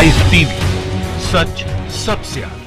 Ice TV, सच सबसे आगे।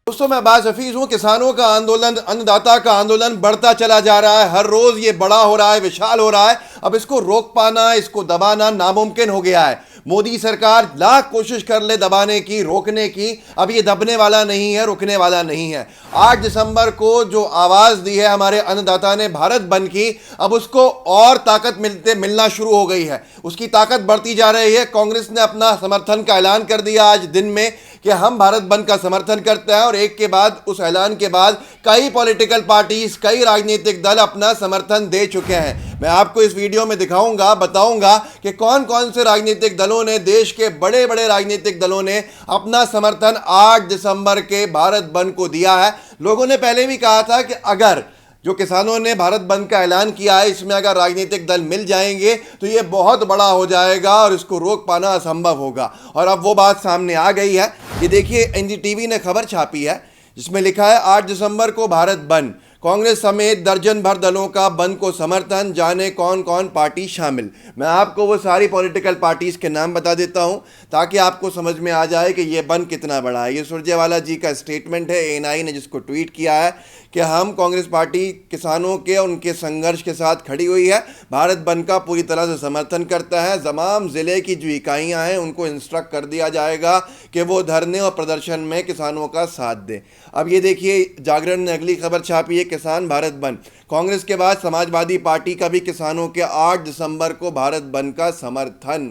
दोस्तों, मैं अब्बास हफीज हूं। किसानों का आंदोलन, अन्नदाता का आंदोलन बढ़ता चला जा रहा है। हर रोज ये बड़ा हो रहा है, विशाल हो रहा है। अब इसको रोक पाना, इसको दबाना नामुमकिन हो गया है। मोदी सरकार लाख कोशिश कर ले दबाने की, रोकने की, अब ये दबने वाला नहीं है, रुकने वाला नहीं है। 8 दिसंबर को जो आवाज दी है हमारे अन्नदाता ने भारत बंद की, अब उसको और ताकत मिलना शुरू हो गई है। उसकी ताकत बढ़ती जा रही है। कांग्रेस ने अपना समर्थन का ऐलान कर दिया आज दिन में कि हम भारत बंद का समर्थन करते हैं, और एक के बाद उस ऐलान के बाद कई पॉलिटिकल पार्टीज, कई राजनीतिक दल अपना समर्थन दे चुके हैं। मैं आपको इस वीडियो में दिखाऊंगा, बताऊंगा कि कौन कौन से राजनीतिक दलों ने, देश के बड़े बड़े राजनीतिक दलों ने अपना समर्थन 8 दिसंबर के भारत बंद को दिया है। लोगों ने पहले भी कहा था कि अगर जो किसानों ने भारत बंद का ऐलान किया है, इसमें अगर राजनीतिक दल मिल जाएंगे तो ये बहुत बड़ा हो जाएगा और इसको रोक पाना असंभव होगा। और अब वो बात सामने आ गई है। ये देखिए, एनडीटीवी ने खबर छापी है जिसमें लिखा है 8 दिसंबर को भारत बंद, कांग्रेस समेत दर्जन भर दलों का बंद को समर्थन, जाने कौन कौन पार्टी शामिल। मैं आपको वो सारी पॉलिटिकल पार्टीज के नाम बता देता हूं ताकि आपको समझ में आ जाए कि ये बंद कितना बड़ा है। ये सुरजेवाला जी का स्टेटमेंट है, एएनआई ने जिसको ट्वीट किया है कि हम कांग्रेस पार्टी किसानों के और उनके संघर्ष के साथ खड़ी हुई है, भारत बंद का पूरी तरह से समर्थन करता है। तमाम ज़िले की जो इकाइयाँ हैं उनको इंस्ट्रक्ट कर दिया जाएगा कि वो धरने और प्रदर्शन में किसानों का साथ दें। अब ये देखिए, जागरण ने अगली खबर छापी है, किसान भारत बंद। कांग्रेस के बाद समाजवादी पार्टी का भी किसानों के 8 दिसंबर को भारत बंद का समर्थन।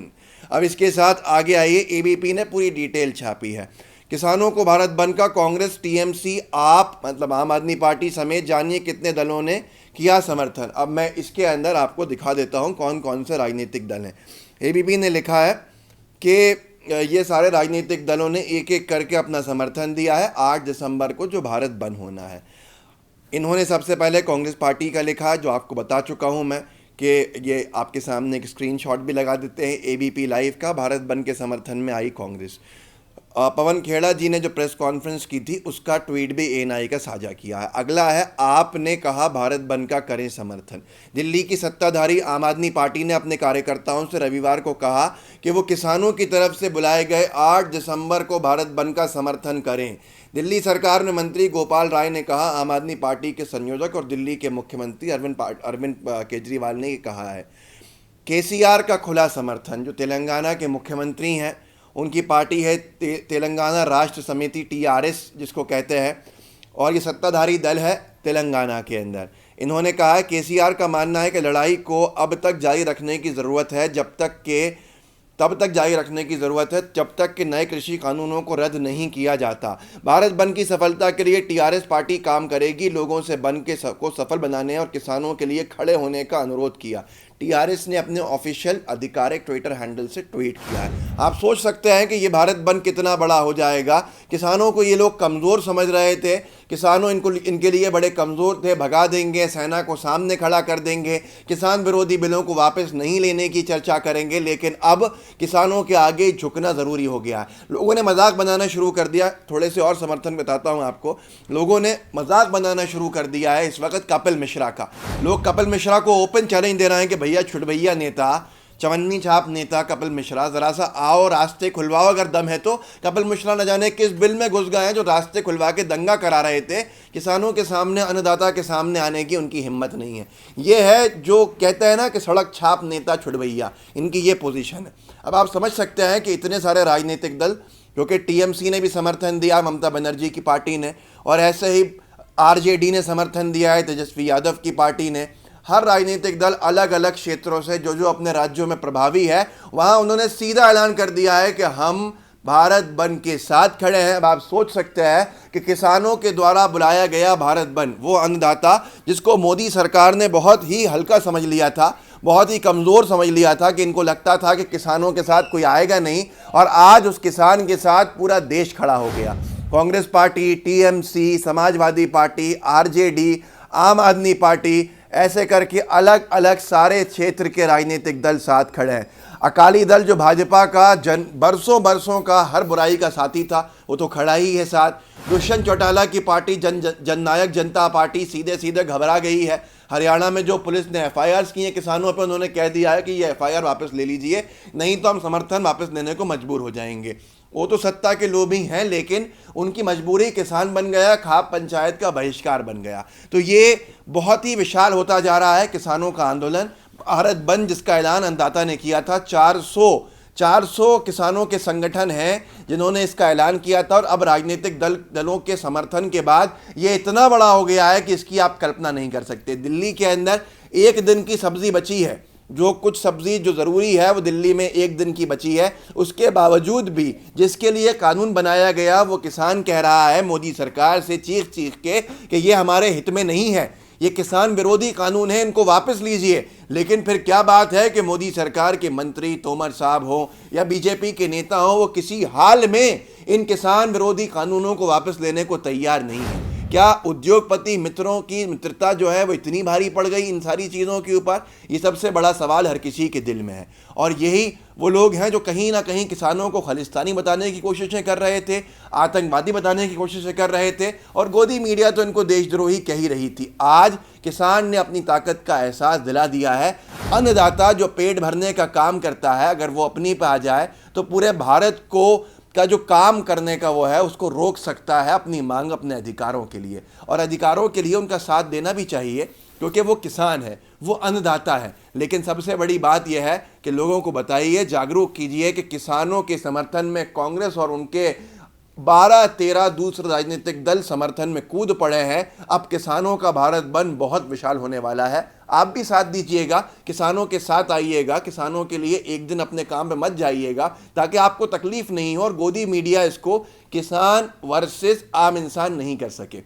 अब इसके साथ आगे आइए, एबीपी ने पूरी डिटेल छापी है। किसानों को भारत बंद का कांग्रेस, टीएमसी, आप मतलब आम आदमी पार्टी समेत जानिए कितने दलों ने किया समर्थन। अब मैं इसके अंदर आपको दिखा देता हूं कौन कौन से राजनीतिक दल हैं। एबीपी ने लिखा है कि ये सारे राजनीतिक दलों ने एक एक करके अपना समर्थन दिया है 8 दिसंबर को जो भारत बंद होना है। इन्होंने सबसे पहले कांग्रेस पार्टी का लिखा है, जो आपको बता चुका हूं मैं कि ये आपके सामने एक स्क्रीनशॉट भी लगा देते हैं एबीपी लाइव का। भारत बंद के समर्थन में आई कांग्रेस। पवन खेड़ा जी ने जो प्रेस कॉन्फ्रेंस की थी उसका ट्वीट भी एएनआई का साझा किया है। अगला है, आपने कहा भारत बंद का करें समर्थन। दिल्ली की सत्ताधारी आम आदमी पार्टी ने अपने कार्यकर्ताओं से रविवार को कहा कि वो किसानों की तरफ से बुलाए गए 8 दिसंबर को भारत बंद का समर्थन करें। दिल्ली सरकार में मंत्री गोपाल राय ने कहा, आम आदमी पार्टी के संयोजक और दिल्ली के मुख्यमंत्री अरविंद केजरीवाल ने कहा है। केसीआर का खुला समर्थन, जो तेलंगाना के मुख्यमंत्री हैं, उनकी पार्टी है तेलंगाना राष्ट्र समिति, टीआरएस जिसको कहते हैं, और ये सत्ताधारी दल है तेलंगाना के अंदर। इन्होंने कहा है, केसीआर का मानना है कि लड़ाई को अब तक जारी रखने की ज़रूरत है तब तक जारी रखने की ज़रूरत है जब तक कि नए कृषि कानूनों को रद्द नहीं किया जाता। भारत बंद की सफलता के लिए टीआरएस पार्टी काम करेगी। लोगों से बंद को सफल बनाने और किसानों के लिए खड़े होने का अनुरोध किया। टीआरएस ने अपने ऑफिशियल आधिकारिक ट्विटर हैंडल से ट्वीट किया है। आप सोच सकते हैं कि ये भारत बंद कितना बड़ा हो जाएगा। किसानों को ये लोग कमज़ोर समझ रहे थे, किसानों इनके लिए बड़े कमज़ोर थे, भगा देंगे, सेना को सामने खड़ा कर देंगे, किसान विरोधी बिलों को वापस नहीं लेने की चर्चा करेंगे। लेकिन अब किसानों के आगे झुकना ज़रूरी हो गया है। लोगों ने मजाक बनाना शुरू कर दिया। थोड़े से और समर्थन बताता हूँ आपको। लोगों ने मजाक बनाना शुरू कर दिया है इस वक्त कपिल मिश्रा का। लोग कपिल मिश्रा को ओपन चैलेंज दे रहे हैं कि भैया छुटभैया नेता, चवन्नी छाप नेता कपिल मिश्रा, ज़रा सा आओ, रास्ते खुलवाओ, अगर दम है तो। कपिल मिश्रा न जाने किस बिल में घुस गए हैं जो रास्ते खुलवा के दंगा करा रहे थे। किसानों के सामने, अन्नदाता के सामने आने की उनकी हिम्मत नहीं है। ये है जो कहते हैं ना कि सड़क छाप नेता छुटभैया, इनकी ये पोजीशन है। अब आप समझ सकते हैं कि इतने सारे राजनीतिक दल, क्योंकि टीएमसी ने भी समर्थन दिया, ममता बनर्जी की पार्टी ने, और ऐसे ही आरजेडी ने समर्थन दिया है, तेजस्वी यादव की पार्टी ने। हर राजनीतिक दल अलग अलग क्षेत्रों से जो अपने राज्यों में प्रभावी है, वहाँ उन्होंने सीधा ऐलान कर दिया है कि हम भारत बंद के साथ खड़े हैं। अब आप सोच सकते हैं कि किसानों के द्वारा बुलाया गया भारत बंद, वो अन्नदाता जिसको मोदी सरकार ने बहुत ही हल्का समझ लिया था, बहुत ही कमज़ोर समझ लिया था, कि इनको लगता था कि किसानों के साथ कोई आएगा नहीं, और आज उस किसान के साथ पूरा देश खड़ा हो गया। Congress party, TMC, Samajwadi party, RJD, आम आदमी पार्टी, ऐसे करके अलग अलग सारे क्षेत्र के राजनीतिक दल साथ खड़े हैं। अकाली दल जो भाजपा का बरसों का हर बुराई का साथी था, वो तो खड़ा ही है साथ। दुष्यंत चौटाला की पार्टी जननायक जनता पार्टी सीधे घबरा गई है। हरियाणा में जो पुलिस ने एफआईआर की हैं किसानों पर, उन्होंने कह दिया है कि ये एफआईआर वापस ले लीजिए, नहीं तो हम समर्थन वापस लेने को मजबूर हो जाएंगे। वो तो सत्ता के लोभी हैं, लेकिन उनकी मजबूरी किसान बन गया, खाप पंचायत का बहिष्कार बन गया। तो ये बहुत ही विशाल होता जा रहा है किसानों का आंदोलन। भारत बंद जिसका ऐलान अन्नदाता ने किया था, 400 किसानों के संगठन हैं जिन्होंने इसका ऐलान किया था, और अब राजनीतिक दलों के समर्थन के बाद ये इतना बड़ा हो गया है कि इसकी आप कल्पना नहीं कर सकते। दिल्ली के अंदर एक दिन की सब्जी बची है, जो कुछ सब्जी जो ज़रूरी है वो दिल्ली में एक दिन की बची है। उसके बावजूद भी जिसके लिए कानून बनाया गया, वो किसान कह रहा है मोदी सरकार से चीख चीख के कि ये हमारे हित में नहीं है, ये किसान विरोधी कानून है, इनको वापस लीजिए। लेकिन फिर क्या बात है कि मोदी सरकार के मंत्री तोमर साहब हो या बीजेपी के नेता हो, वो किसी हाल में इन किसान विरोधी कानूनों को वापस लेने को तैयार नहीं है। क्या उद्योगपति मित्रों की मित्रता जो है वो इतनी भारी पड़ गई इन सारी चीज़ों के ऊपर? ये सबसे बड़ा सवाल हर किसी के दिल में है। और यही वो लोग हैं जो कहीं ना कहीं किसानों को खालिस्तानी बताने की कोशिशें कर रहे थे, आतंकवादी बताने की कोशिशें कर रहे थे, और गोदी मीडिया तो इनको देशद्रोही कह ही रही थी। आज किसान ने अपनी ताकत का एहसास दिला दिया है। अन्नदाता जो पेट भरने का काम करता है, अगर वो अपनी पे आ जाए तो पूरे भारत को का जो काम करने का वो है उसको रोक सकता है, अपनी मांग, अपने अधिकारों के लिए। और अधिकारों के लिए उनका साथ देना भी चाहिए, क्योंकि वो किसान है, वो अन्नदाता है। लेकिन सबसे बड़ी बात यह है कि लोगों को बताइए, जागरूक कीजिए कि किसानों के समर्थन में कांग्रेस और उनके 12-13 दूसरे राजनीतिक दल समर्थन में कूद पड़े हैं। अब किसानों का भारत बंद बहुत विशाल होने वाला है। आप भी साथ दीजिएगा, किसानों के साथ आइएगा, किसानों के लिए एक दिन अपने काम पे मत जाइएगा, ताकि आपको तकलीफ नहीं हो और गोदी मीडिया इसको किसान वर्सेस आम इंसान नहीं कर सके।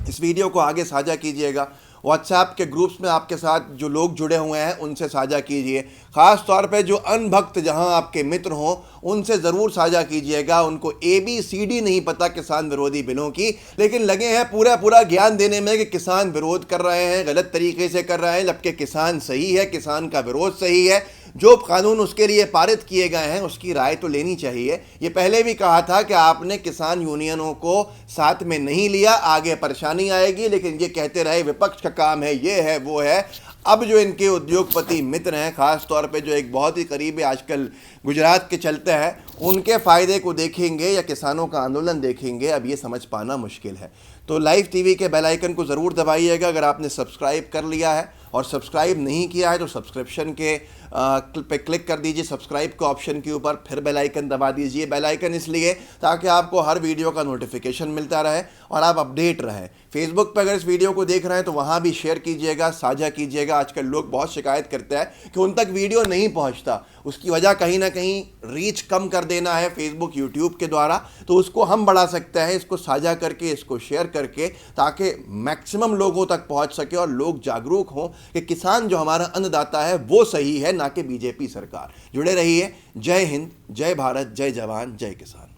इस वीडियो को आगे साझा कीजिएगा, व्हाट्सएप के ग्रुप्स में आपके साथ जो लोग जुड़े हुए हैं उनसे साझा कीजिए। ख़ास तौर पे जो अनभक्त जहां आपके मित्र हों उनसे ज़रूर साझा कीजिएगा। उनको ABCD नहीं पता किसान विरोधी बिलों की, लेकिन लगे हैं पूरा ज्ञान देने में कि किसान विरोध कर रहे हैं, गलत तरीके से कर रहे हैं, जबकि किसान सही है, किसान का विरोध सही है। जो कानून उसके लिए पारित किए गए हैं उसकी राय तो लेनी चाहिए। ये पहले भी कहा था कि आपने किसान यूनियनों को साथ में नहीं लिया, आगे परेशानी आएगी, लेकिन ये कहते रहे विपक्ष का काम है, ये है वो है। अब जो इनके उद्योगपति मित्र हैं, ख़ास तौर पे जो एक बहुत ही करीबी आजकल गुजरात के चलते हैं, उनके फ़ायदे को देखेंगे या किसानों का आंदोलन देखेंगे, अब ये समझ पाना मुश्किल है। तो लाइव टीवी के बेल आइकन को ज़रूर दबाइएगा अगर आपने सब्सक्राइब कर लिया है, और सब्सक्राइब नहीं किया है तो सब्सक्रिप्शन के पे क्लिक कर दीजिए, सब्सक्राइब के ऑप्शन के ऊपर, फिर बेल आइकन दबा दीजिए। बेल आइकन इसलिए ताकि आपको हर वीडियो का नोटिफिकेशन मिलता रहे और आप अपडेट रहें। फेसबुक पर अगर इस वीडियो को देख रहे हैं तो वहाँ भी शेयर कीजिएगा, साझा कीजिएगा। आजकल लोग बहुत शिकायत करते हैं कि उन तक वीडियो नहीं पहुँचता, उसकी वजह कहीं ना कहीं रीच कम कर देना है फेसबुक यूट्यूब के द्वारा। तो उसको हम बढ़ा सकते हैं, इसको साझा करके, इसको शेयर करके, ताकि मैक्सिमम लोगों तक पहुंच सके और लोग जागरूक हों कि किसान जो हमारा अन्नदाता है वो सही है, ना कि बीजेपी सरकार। जुड़े रहिए। जय हिंद, जय भारत, जय जवान, जय किसान।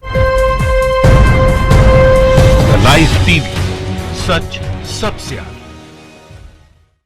लाइव टीवी, सच सबसे आगे।